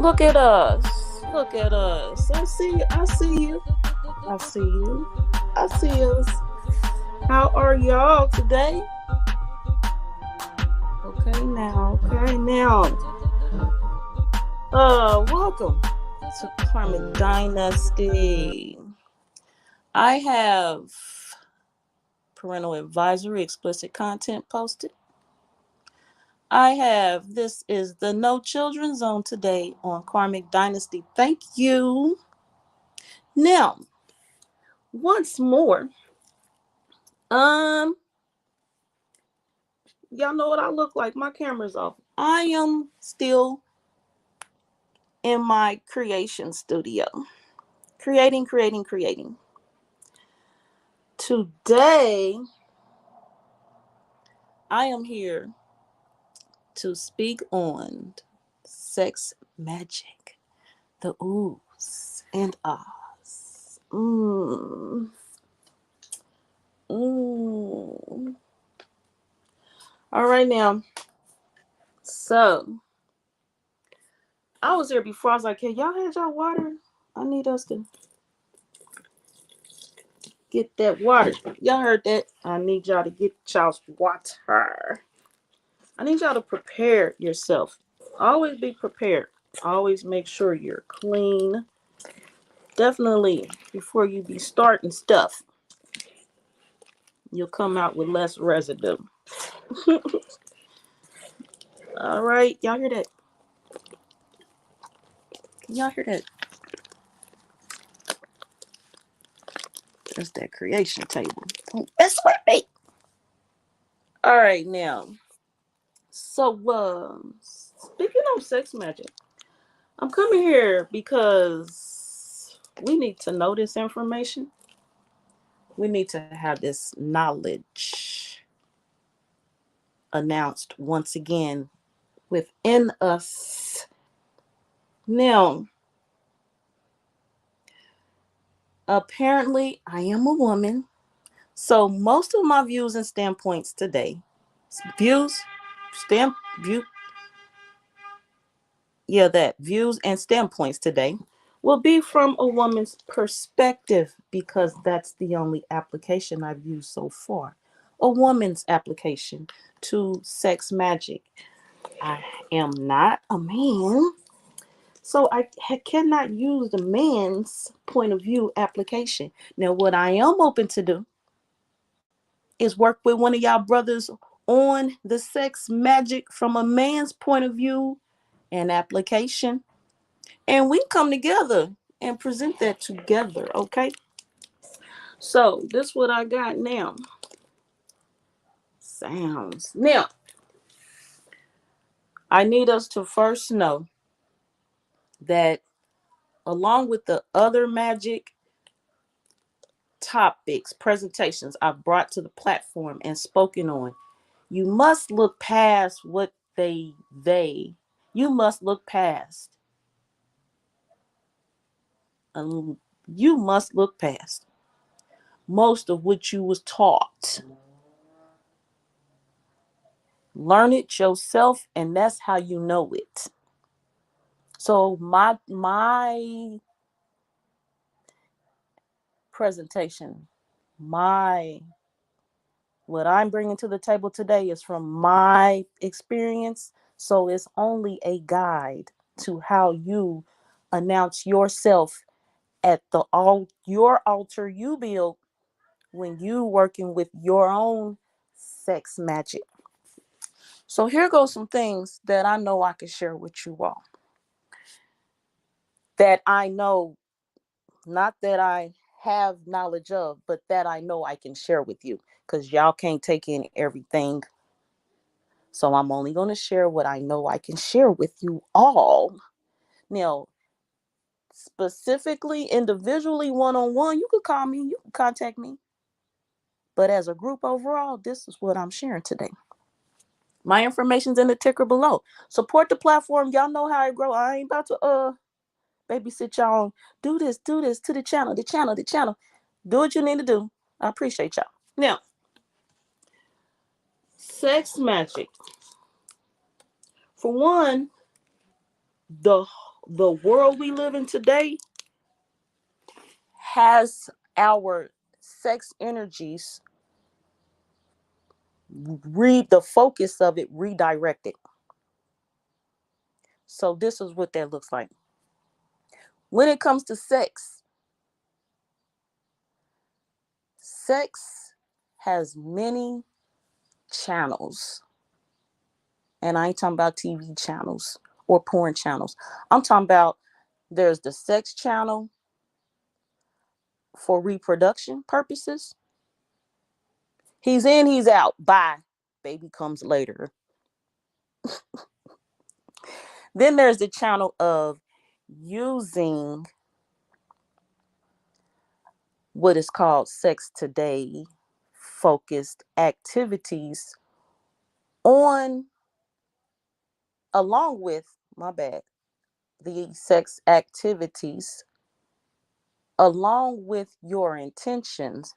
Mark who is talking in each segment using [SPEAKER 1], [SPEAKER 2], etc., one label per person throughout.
[SPEAKER 1] Look at us. Look at us. I see you. I see you. I see you. I see us. How are y'all today? Okay now. Okay now. Welcome to Karmic Dynasty. I have parental advisory explicit content posted. This is the No Children Zone today on Karmic Dynasty. Thank you. Now, once more, y'all know what I look like. My camera's off. I am still in my creation studio. Creating. Today, I am here to speak on sex magic, the oohs and ahs. All right now. So I was there before. I was like, hey, y'all had y'all water? I need us to get that water. Y'all heard that? I need y'all to get y'all's water. I need y'all to prepare yourself. Always be prepared. Always make sure you're clean. Definitely before you be starting stuff, you'll come out with less residue. All right. Y'all hear that? Y'all hear that? That's that creation table. That's what me. All right now. So speaking of sex magic, I'm coming here because we need to know this information. We need to have this knowledge announced once again within us. Now, apparently, I am a woman. So most of my views and standpoints today, views and standpoints today will be from a woman's perspective because that's the only application I've used so far. A woman's application to sex magic. I am not a man, so I cannot use the man's point of view application. Now, what I am open to do is work with one of y'all brothers on the sex magic from a man's point of view and application. And we come together and present that together, okay? So, this what I got now. Sounds. Now, I need us to first know that along with the other magic topics, presentations I've brought to the platform and spoken on, you must look past what you must look past. You must look past most of what you was taught. Learn it yourself, and that's how you know it. So my presentation, what I'm bringing to the table today is from my experience. So it's only a guide to how you announce yourself at your altar you build when you working with your own sex magic. So here goes some things that I know I can share with you all. That I know, not that I have knowledge of, but that I know I can share with you. Because y'all can't take in everything. So I'm only going to share what I know I can share with you all. Now, specifically, individually, one-on-one, you could call me, you can contact me. But as a group overall, this is what I'm sharing today. My information's in the ticker below. Support the platform. Y'all know how I grow. I ain't about to babysit y'all. Do this to the channel. Do what you need to do. I appreciate y'all. Now, sex magic. For one, the The world we live in today has our sex energies read the focus of it redirected. So this is what that looks like. When it comes to sex, sex has many channels. And I ain't talking about TV channels or porn channels. I'm talking about there's the sex channel for reproduction purposes. He's in, he's out. Bye. Baby comes later. Then there's the channel of using what is called sex today focused activities on, along with, my bad, the sex activities along with your intentions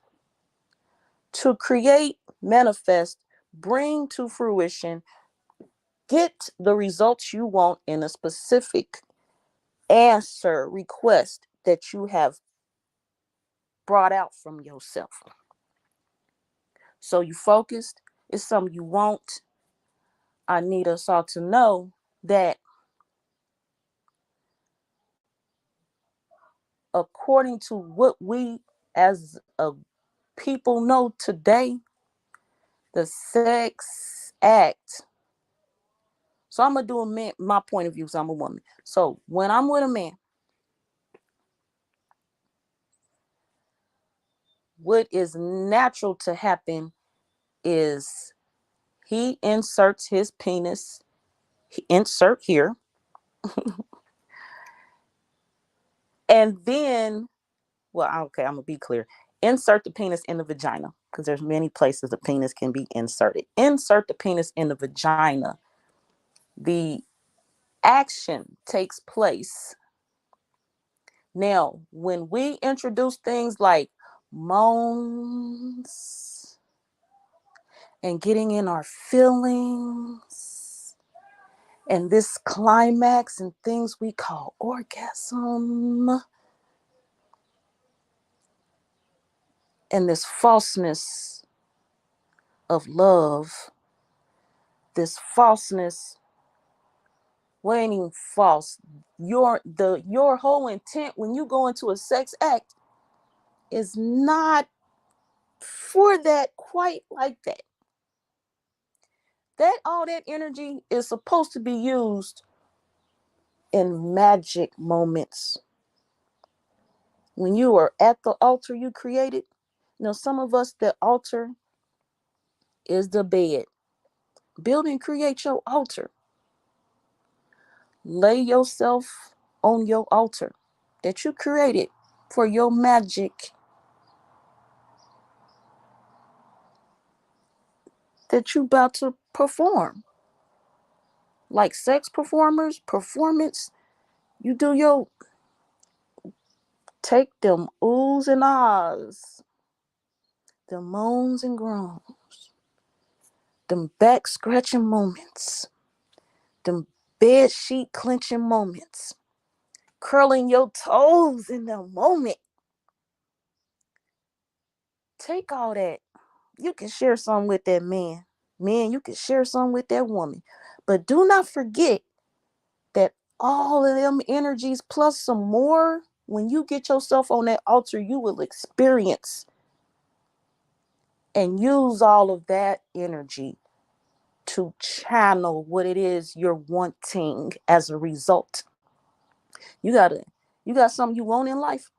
[SPEAKER 1] to create, manifest, bring to fruition, get the results you want in a specific answer request that you have brought out from yourself. So you focused, it's something you want. I need us all to know that according to what we as a people know today, the sex act. So I'm gonna do a man, my point of view, so I'm a woman. So when I'm with a man, what is natural to happen is he inserts his penis, insert here, and then, well, okay, I'm gonna be clear. Insert the penis in the vagina because there's many places the penis can be inserted. Insert the penis in the vagina. The action takes place. Now, when we introduce things like moans and getting in our feelings and this climax and things we call orgasm and this falseness of love, this falseness, well, ain't even false. Your whole intent when you go into a sex act is not for that quite like that. That all that energy is supposed to be used in magic moments. When you are at the altar you created, some of us, the altar is the bed. Build and create your altar. Lay yourself on your altar that you created for your magic that you about to perform. Like sex performers, performance, you do your, take them oohs and ahs, the moans and groans, them back scratching moments, them bed sheet clenching moments, curling your toes in the moment. Take all that. You can share some with that man. Man, you can share some with that woman. But do not forget that all of them energies plus some more, when you get yourself on that altar, you will experience and use all of that energy to channel what it is you're wanting as a result. You got something you want in life.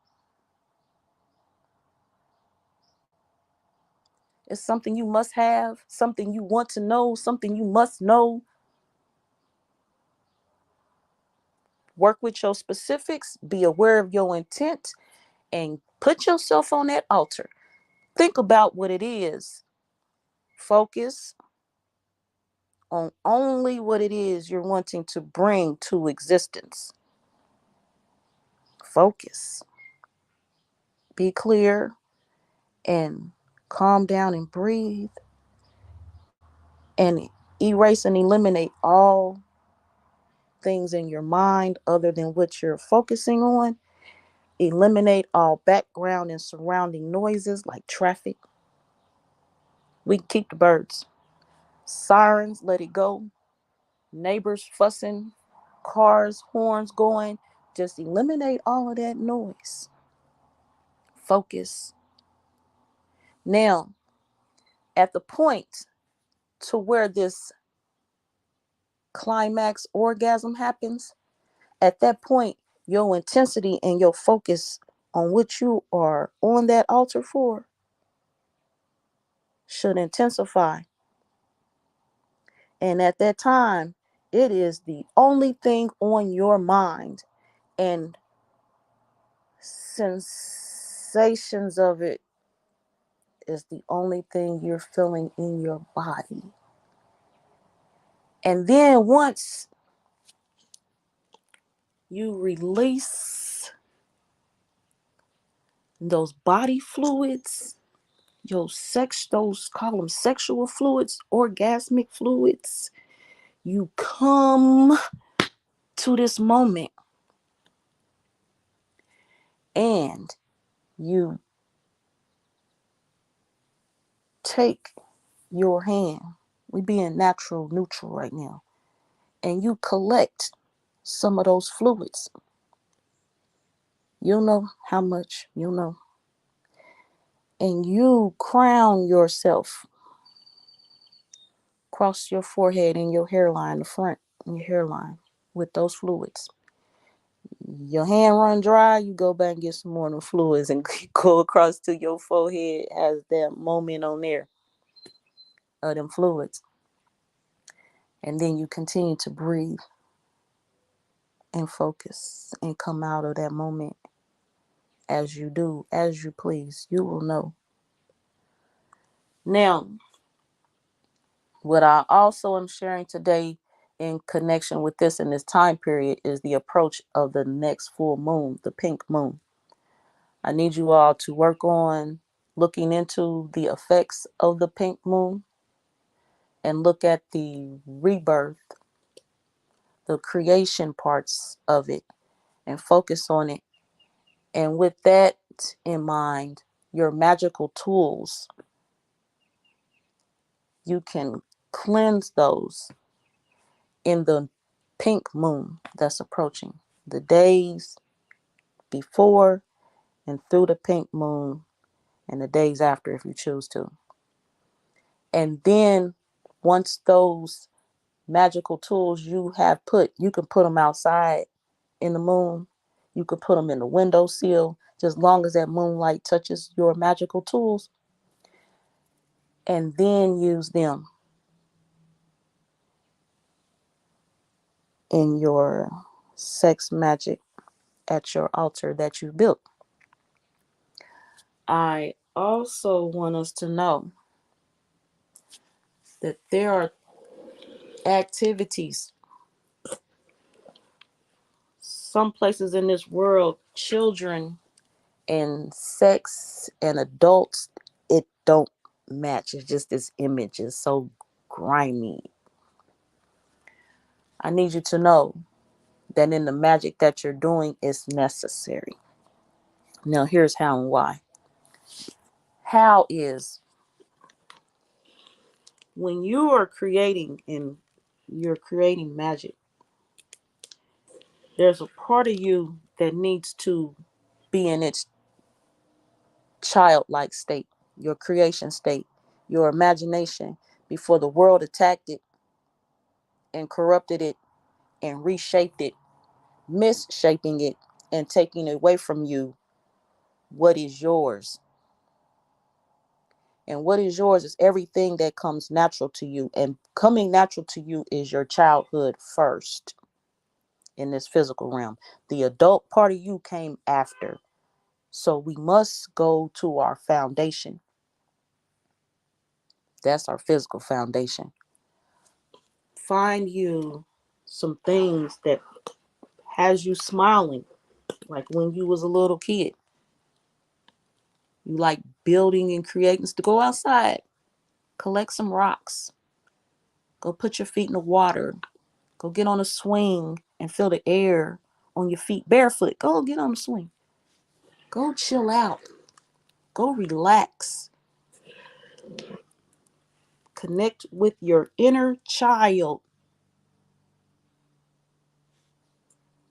[SPEAKER 1] It's something you must have, something you want to know, something you must know. Work with your specifics, be aware of your intent, and put yourself on that altar. Think about what it is. Focus on only what it is you're wanting to bring to existence. Focus. Be clear and calm down and breathe and erase and eliminate all things in your mind other than what you're focusing on. Eliminate all background and surrounding noises like traffic. We can keep the birds. Sirens, let it go. Neighbors fussing, cars, horns going. Just eliminate all of that noise. Focus. Now, at the point to where this climax orgasm happens, at that point, your intensity and your focus on what you are on that altar for should intensify. And at that time, it is the only thing on your mind, and sensations of it is the only thing you're feeling in your body. And then once you release those body fluids, those call them sexual fluids, orgasmic fluids, you come to this moment and you take your hand. We being natural neutral right now. And you collect some of those fluids. You'll know how much, you'll know. And you crown yourself, cross your forehead and your hairline, the front and your hairline with those fluids. Your hand run dry, you go back and get some more of the fluids and go across to your forehead as that moment on there of them fluids. And then you continue to breathe and focus and come out of that moment as you do, as you please. You will know. Now, what I also am sharing today in connection with this in this time period is the approach of the next full moon, the pink moon. I need you all to work on looking into the effects of the pink moon and look at the rebirth, the creation parts of it, and focus on it. And with that in mind, your magical tools, you can cleanse those in the pink moon that's approaching. The days before and through the pink moon, and the days after if you choose to. And then once those magical tools you have put, you can put them outside in the moon. You can put them in the windowsill, just long as that moonlight touches your magical tools, and then use them in your sex magic at your altar that you built. I also want us to know that there are activities, some places in this world, children and sex and adults, it don't match. It's just this image is so grimy. I need you to know that in the magic that you're doing is necessary. Now here's how and why. How is when you are creating and you're creating magic, there's a part of you that needs to be in its childlike state, your creation state, your imagination before the world attacked it and corrupted it and reshaped it, misshaping it and taking away from you what is yours. And what is yours is everything that comes natural to you. And coming natural to you is your childhood first in this physical realm. The adult part of you came after. So we must go to our foundation. That's our physical foundation. Find you some things that has you smiling, like when you was a little kid. You like building and creating. To go outside, collect some rocks, go put your feet in the water, Go get on a swing and feel the air on your feet barefoot. Go get on the swing. Go chill out. Go relax. Connect with your inner child.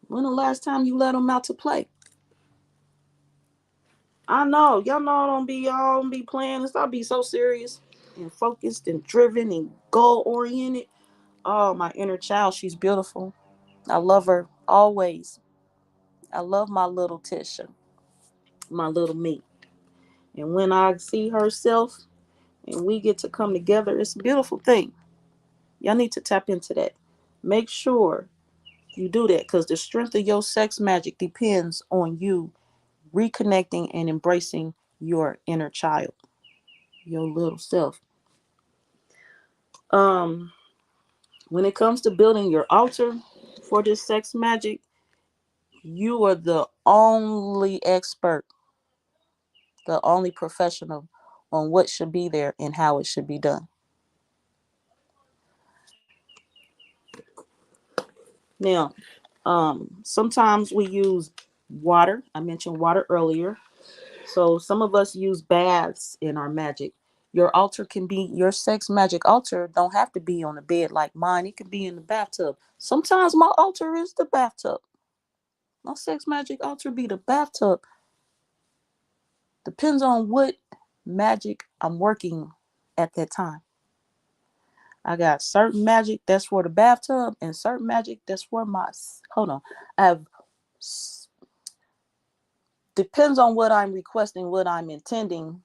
[SPEAKER 1] When the last time you let them out to play? I know. Y'all know I don't be playing. Let's not be so serious and focused and driven and goal oriented. Oh, my inner child, she's beautiful. I love her always. I love my little Tisha, my little me. And when I see herself and we get to come together, it's a beautiful thing. Y'all need to tap into that. Make sure you do that because the strength of your sex magic depends on you reconnecting and embracing your inner child, your little self. Um, when it comes to building your altar for this sex magic, you are the only expert, the only professional on what should be there and how it should be done. Now, sometimes we use water. I mentioned water earlier. So some of us use baths in our magic. Your altar can be your sex magic altar. Don't have to be on the bed like mine. It can be in the bathtub. Sometimes my altar is the bathtub. My sex magic altar be the bathtub. Depends on what magic I'm working at that time. I got certain magic that's for the bathtub and certain magic that's for my. Hold on. I have. Depends on what I'm requesting, what I'm intending,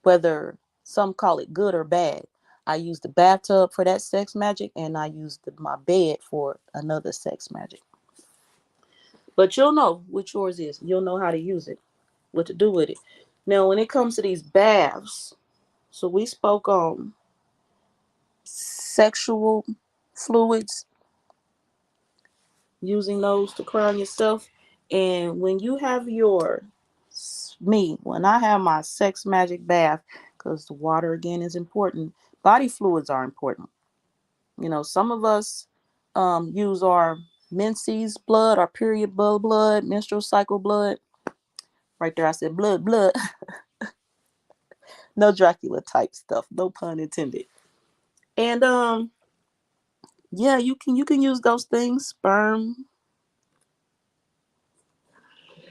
[SPEAKER 1] whether some call it good or bad. I use the bathtub for that sex magic and I use my bed for another sex magic. But you'll know which yours is. You'll know how to use it, what to do with it. Now, when it comes to these baths, so we spoke on sexual fluids, using those to crown yourself. And when you have when I have my sex magic bath, because the water again is important, body fluids are important. You know, some of us use our menses blood, our period blood, menstrual cycle blood. Right there, I said blood. No Dracula type stuff, no pun intended. And yeah, you can use those things, sperm,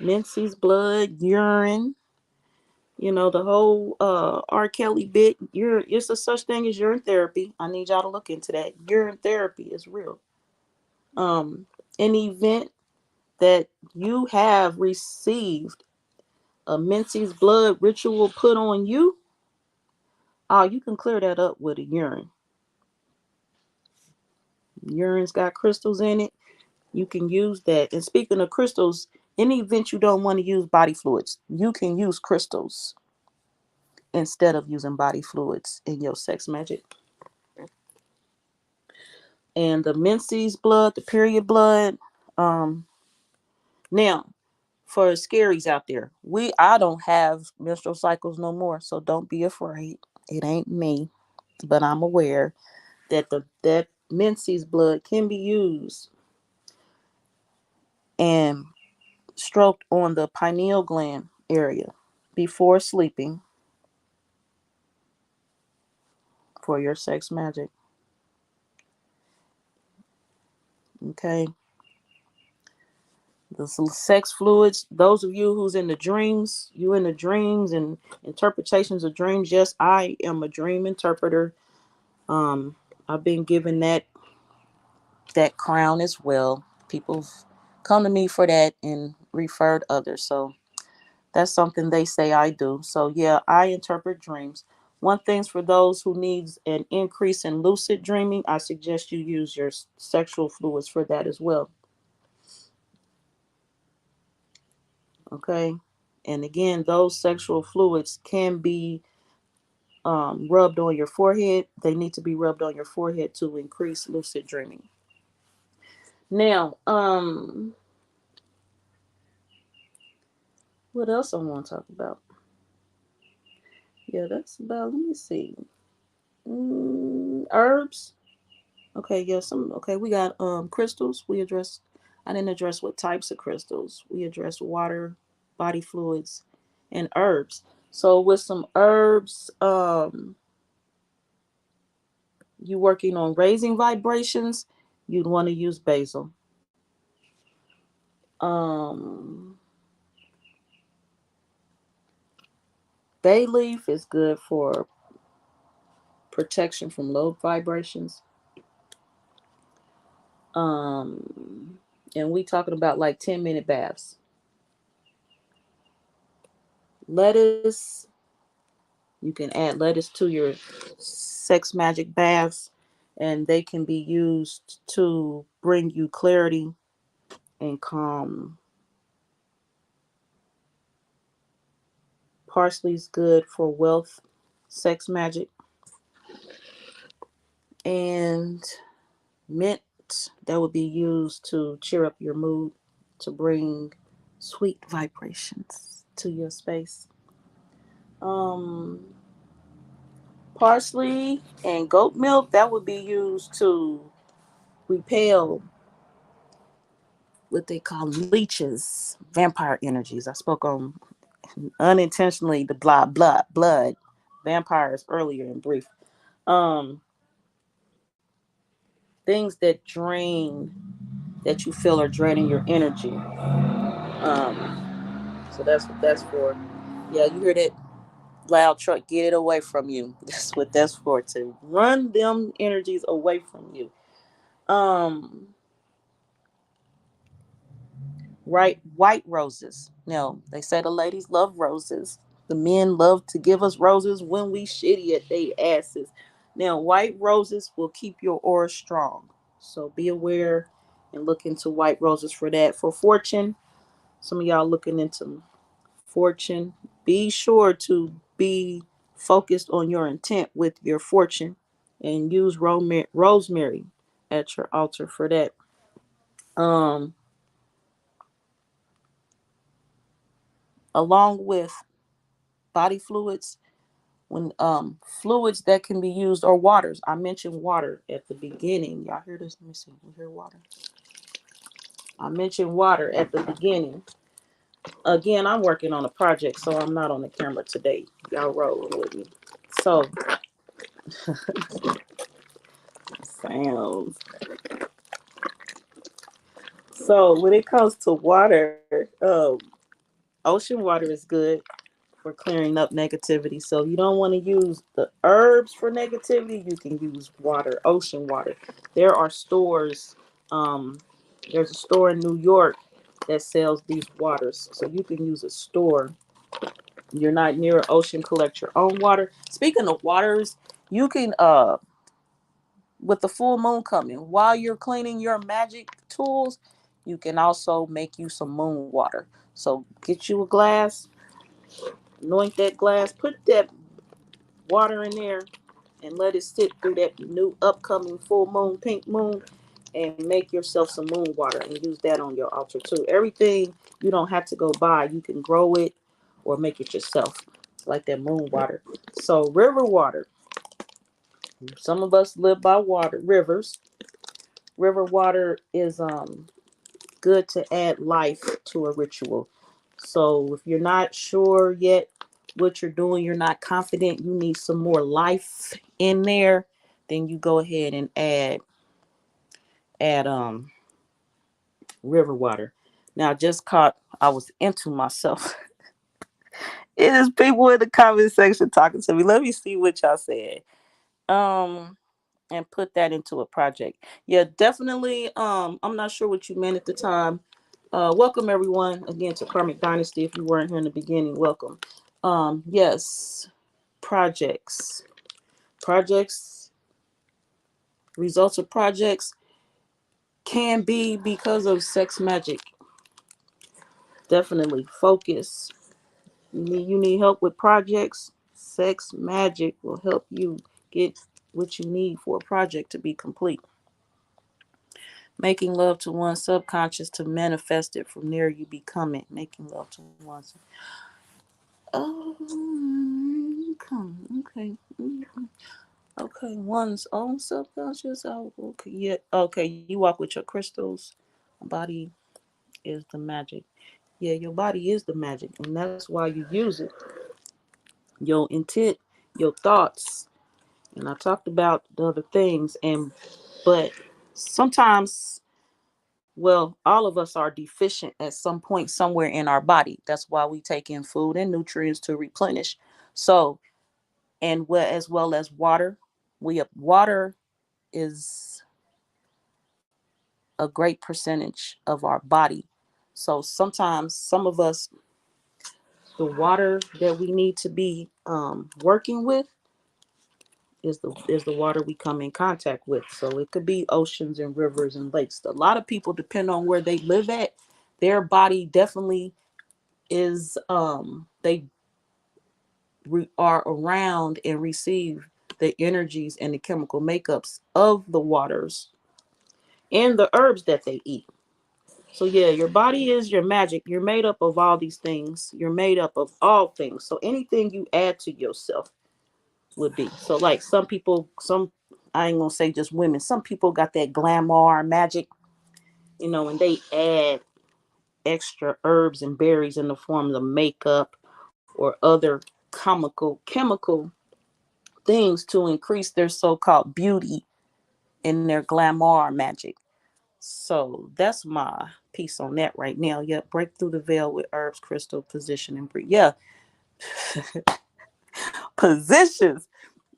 [SPEAKER 1] menses blood, urine. You know, the whole R. Kelly bit. It's a such thing as urine therapy. I need y'all to look into that. Urine therapy is real. In the event that you have received a menses blood ritual put on you, you can clear that up with a urine. Urine's got crystals in it. You can use that. And speaking of crystals, in the event you don't want to use body fluids, you can use crystals instead of using body fluids in your sex magic. And the menses blood, the period blood. Now, for scaries out there, I don't have menstrual cycles no more, so don't be afraid. It ain't me, but I'm aware that that menses blood can be used and stroked on the pineal gland area before sleeping for your sex magic. Okay. The sex fluids, those of you who's in the dreams, you in the dreams and interpretations of dreams. Yes, I am a dream interpreter. I've been given that crown as well. People come to me for that and referred others. So that's something they say I do. So yeah, I interpret dreams. One thing's for those who needs an increase in lucid dreaming, I suggest you use your sexual fluids for that as well. Okay. And again, those sexual fluids can be rubbed on your forehead. They need to be rubbed on your forehead to increase lucid dreaming. Now, what else I want to talk about? Yeah, that's about. Let me see. Herbs. Okay, yeah, okay, we got crystals. I didn't address what types of crystals. We addressed water, body fluids, and herbs. So with some herbs, you working on raising vibrations, you'd want to use basil. Um Bay leaf is good for protection from low vibrations. Um and we talking about like 10-minute baths. Lettuce, you can add lettuce to your sex magic baths, and they can be used to bring you clarity and calm. Parsley's good for wealth, sex magic, and mint, that would be used to cheer up your mood, to bring sweet vibrations to your space. Um, Parsley and goat milk, that would be used to repel what they call leeches, vampire energies. I spoke on unintentionally the blood vampires earlier in brief. Um, Things that that you feel are draining your energy. So that's what that's for. Yeah, you hear that loud truck? Get it away from you. That's what that's for, to run them energies away from you. Um, right, white roses. Now they say the ladies love roses. The men love to give us roses when we shitty at they asses. Now white roses will keep your aura strong. So be aware and look into white roses for that. For fortune, some of y'all looking into fortune. Be sure to be focused on your intent with your fortune, and use rosemary at your altar for that. Um, Along with body fluids, when fluids that can be used, or waters. I mentioned water at the beginning. Y'all hear this? Let me see. We hear water. I mentioned water at the beginning. Again, I'm working on a project, so I'm not on the camera today. Y'all rolling with me. So sounds. So when it comes to water, ocean water is good for clearing up negativity. So you don't want to use the herbs for negativity. You can use water, ocean water. There are stores. Um, there's a store in New York that sells these waters, so you can use a store. You're not near an ocean, collect your own water. Speaking of waters, you can with the full moon coming, while you're cleaning your magic tools, you can also make you some moon water. So get you a glass, anoint that glass, put that water in there, and let it sit through that new upcoming full moon, pink moon, and make yourself some moon water and use that on your altar too. Everything you don't have to go buy, you can grow it or make it yourself, like that moon water. So river water. Some of us live by water, rivers. River water is good to add life to a ritual. So if you're not sure yet what you're doing, you're not confident, you need some more life in there, then you go ahead and add river water. Now I just caught I was into myself. It is people in the comment section talking to me. Let me see what y'all said. Um and put that into a project. Yeah, definitely. I'm not sure what you meant at the time. Welcome everyone again to Karmic Dynasty. If you weren't here in the beginning, welcome. Yes, projects, projects, results of projects can be because of sex magic. Definitely focus. You need help with projects. Sex magic will help you get what you need for a project to be complete. Making love to one's subconscious to manifest it. From there, you become it. Making love to one's. Oh, come. Okay. Okay, one's own subconscious. Oh, okay, yeah. Okay, you walk with your crystals. Body is the magic. Yeah, your body is the magic, and that's why you use it. Your intent, your thoughts, and I talked about the other things. But sometimes, well, all of us are deficient at some point somewhere in our body. That's why we take in food and nutrients to replenish. So, and as well as water, water is a great percentage of our body. So sometimes some of us, the water that we need to be working with is the water we come in contact with. So it could be oceans and rivers and lakes. A lot of people, depend on where they live at, their body definitely is they are around and receive the energies and the chemical makeups of the waters and the herbs that they eat. So yeah, your body is your magic. You're made up of all these things. You're made up of all things. So anything you add to yourself would be. So like some people, I ain't gonna say just women, some people got that glamour magic, and they add extra herbs and berries in the form of makeup or other chemical things to increase their so-called beauty and their glamour magic. So that's my piece on that right now. Yeah, break through the veil with herbs, crystal, position, and breathe. Yeah, positions.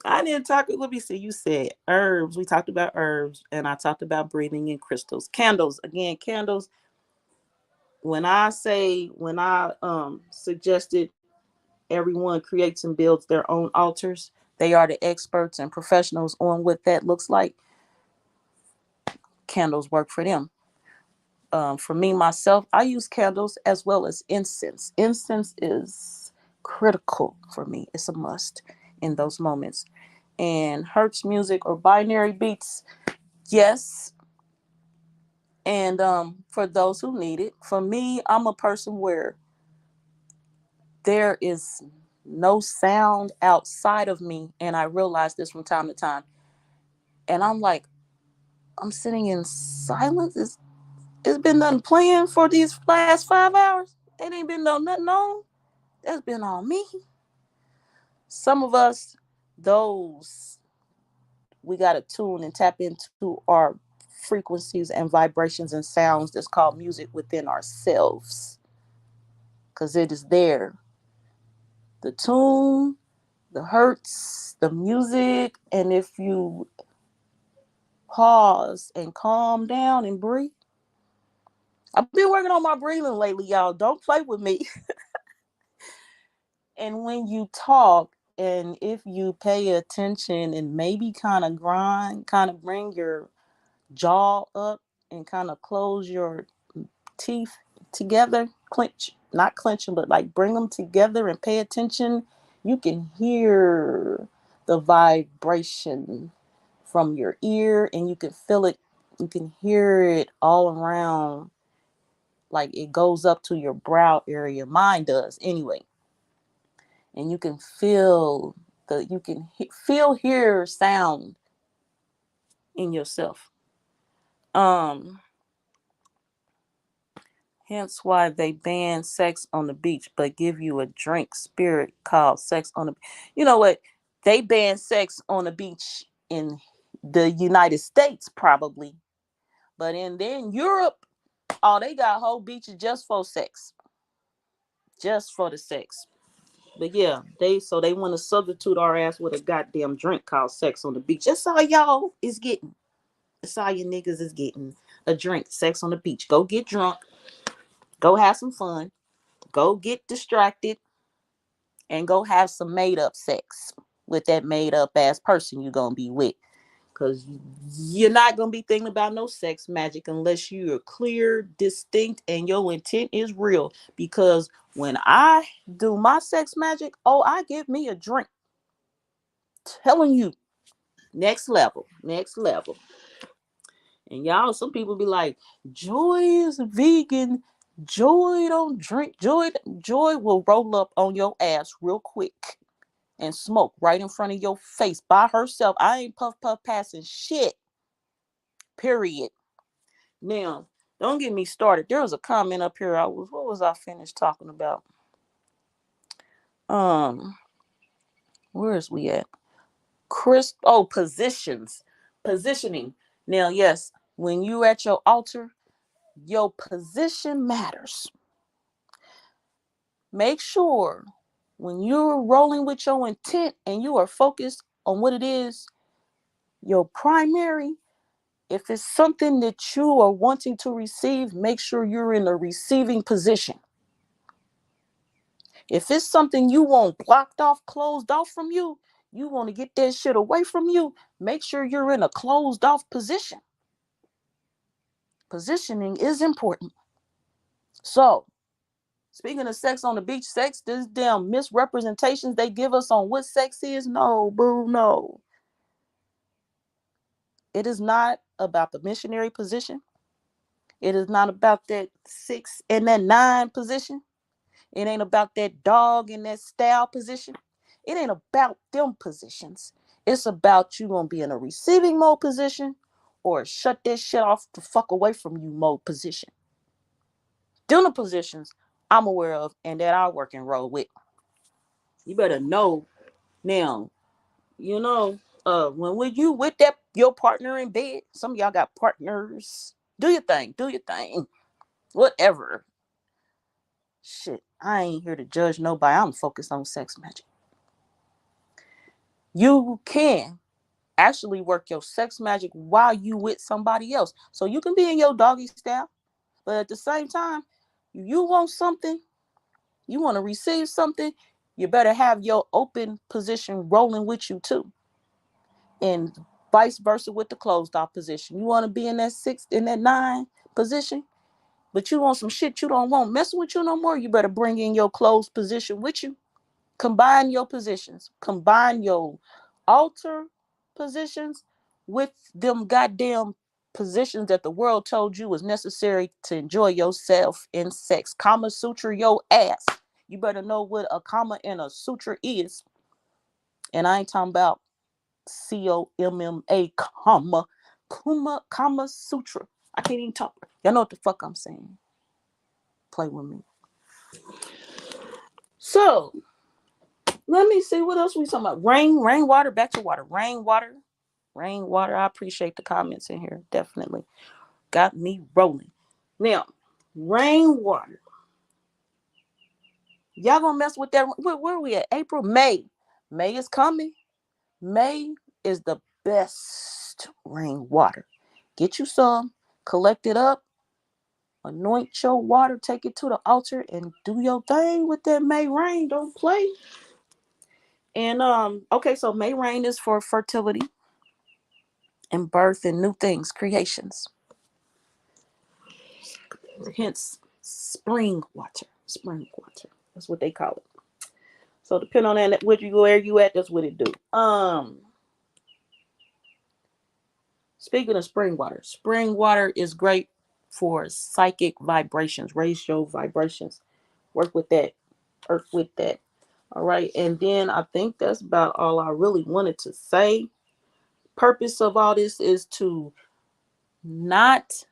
[SPEAKER 1] I didn't talk. Let me see. You said herbs. We talked about herbs, and I talked about breathing and crystals. Candles. Again, candles. When I suggested everyone creates and builds their own altars, they are the experts and professionals on what that looks like. Candles work for them. For me myself, I use candles as well as incense. Incense is critical for me. It's a must in those moments. And Hertz music or binary beats, yes. And for those who need it, for me, I'm a person where there is no sound outside of me, and I realize this from time to time. And I'm like, I'm sitting in silence. It's been nothing playing for these last 5 hours. It ain't been nothing on. That's been on me. Some of us, those we got to tune and tap into our frequencies and vibrations and sounds that's called music within ourselves, because it is there. The tune, the hertz, the music, and if you pause and calm down and breathe. I've been working on my breathing lately, y'all. Don't play with me. And when you talk, and if you pay attention and maybe kind of grind, kind of bring your jaw up and kind of close your teeth together, clench, not clenching, but like bring them together and pay attention, you can hear the vibration from your ear and you can feel it. You can hear it all around, like it goes up to your brow area. Mine does anyway. And you can feel hear sound in yourself. Um, Hence why they ban sex on the beach, but give you a drink spirit called sex on the. You know what? They ban sex on the beach in the United States, probably, but in Europe, oh, they got whole beaches just for sex, just for the sex. But yeah, they want to substitute our ass with a goddamn drink called sex on the beach. That's all y'all is getting. That's all you niggas is getting. A drink, sex on the beach. Go get drunk. Go have some fun. Go get distracted and go have some made up sex with that made up ass person you're gonna be with. Because you're not gonna be thinking about no sex magic unless you're clear, distinct, and your intent is real. Because when I do my sex magic, oh, I give me a drink. Telling you, next level, next level. And y'all, some people be like, Joy is vegan. Joy don't drink. Joy will roll up on your ass real quick. and smoke right in front of your face by herself. I ain't puff passing shit. Period. Now, don't get me started. There was a comment up here. What was I finished talking about? Where is we at? Positions. Positioning. Now, yes, when you at your altar, your position matters. Make sure when you're rolling with your intent and you are focused on what it is, your primary, if it's something that you are wanting to receive, make sure you're in a receiving position. If it's something you want blocked off, closed off from you, you want to get that shit away from you, make sure you're in a closed off position. Positioning is important. So, speaking of sex on the beach, sex, this damn misrepresentations they give us on what sex is, no, boo, no. It is not about the missionary position. It is not about that 6 and that 9 position. It ain't about that dog in that style position. It ain't about them positions. It's about you gonna be in a receiving mode position or shut that shit off the fuck away from you mode position. Them the positions I'm aware of and that I work and roll with. You better know now, when you with that your partner in bed, some of y'all got partners. Do your thing, do your thing. Whatever. Shit, I ain't here to judge nobody. I'm focused on sex magic. You can actually work your sex magic while you with somebody else. So you can be in your doggy style, but at the same time, you want something, you want to receive something, you better have your open position rolling with you too. And vice versa with the closed off position. You want to be in that 6, in that 9 position, but you want some shit you don't want messing with you no more, you better bring in your closed position with you. Combine your positions. Combine your altar positions with them goddamn positions that the world told you was necessary to enjoy yourself in sex. Kama Sutra your ass. You better know what a comma and a sutra is. And I ain't talking about COMMA, Kama Sutra. I can't even talk. Y'all know what the fuck I'm saying. Play with me. So, let me see what else we talking about. Rainwater, back to water. Rainwater. I appreciate the comments in here. Definitely got me rolling. Now, rainwater. Y'all gonna mess with that? Where are we at? April, May. May is coming. May is the best rainwater. Get you some, collect it up, anoint your water, take it to the altar, and do your thing with that May rain. Don't play. And okay, so May rain is for fertility and birth and new things, creations. Hence, spring water. Spring water. That's what they call it. So depending on that, where you at, that's what it do. Speaking of spring water is great for psychic vibrations. Raise your vibrations. Work with that. Work with that. All right. And then I think that's about all I really wanted to say. Purpose of all this is to not,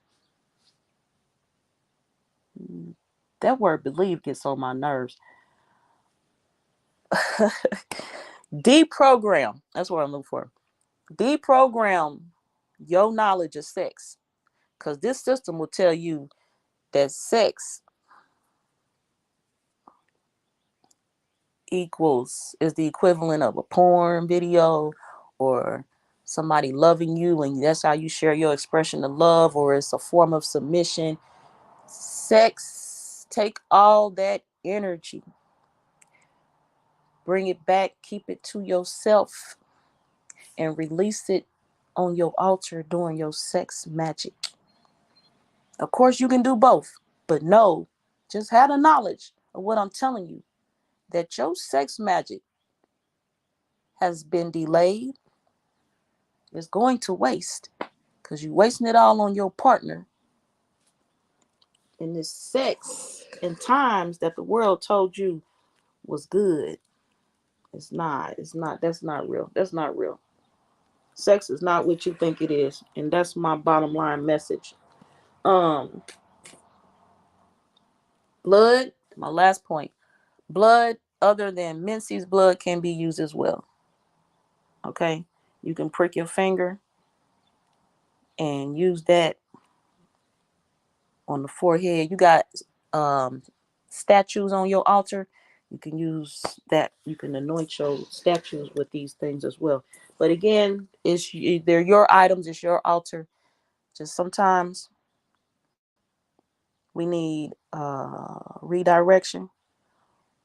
[SPEAKER 1] that word believe gets on my nerves. Deprogram. That's what I'm looking for. Deprogram your knowledge of sex. Because this system will tell you that sex is the equivalent of a porn video or somebody loving you and that's how you share your expression of love, or it's a form of submission. Sex, take all that energy, bring it back, keep it to yourself, and release it on your altar during your sex magic. Of course, you can do both, but no, just have the knowledge of what I'm telling you, that your sex magic has been delayed, is going to waste, because you're wasting it all on your partner in this sex in times that the world told you was good. It's not. It's not. That's not real. That's not real. Sex is not what you think it is, and that's my bottom line message. Um, blood. My last point. Blood other than Mincy's blood can be used as well. Okay, you can prick your finger and use that on the forehead. You got um, statues on your altar. You can use that. You can anoint your statues with these things as well. But again, they're your items. It's your altar. Just sometimes we need redirection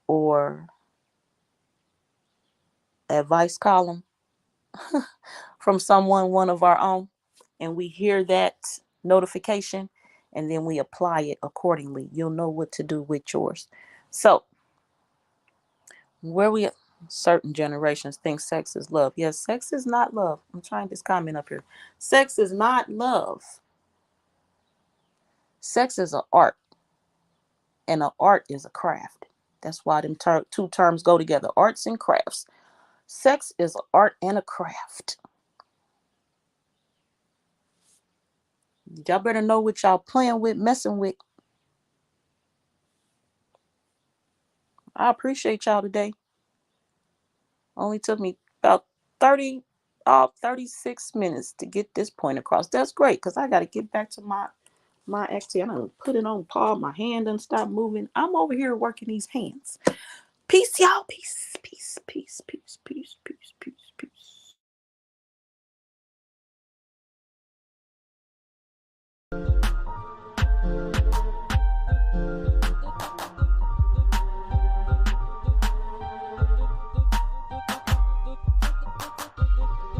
[SPEAKER 1] or advice column from someone, one of our own, and we hear that notification and then we apply it accordingly. You'll know what to do with yours. So, where we certain generations think sex is love. Yes, sex is not love. I'm trying this comment up here. Sex is not love. Sex is an art, and an art is a craft. That's why them two terms go together, arts and crafts. Sex is an art and a craft. Y'all better know what y'all playing with, messing with. I appreciate y'all today. Only took me about 30, 36 minutes to get this point across. That's great because I got to get back to my activity. I'm gonna put it on pause. My hand doesn't stop moving. I'm over here working these hands. Peace, y'all. Peace, peace, peace.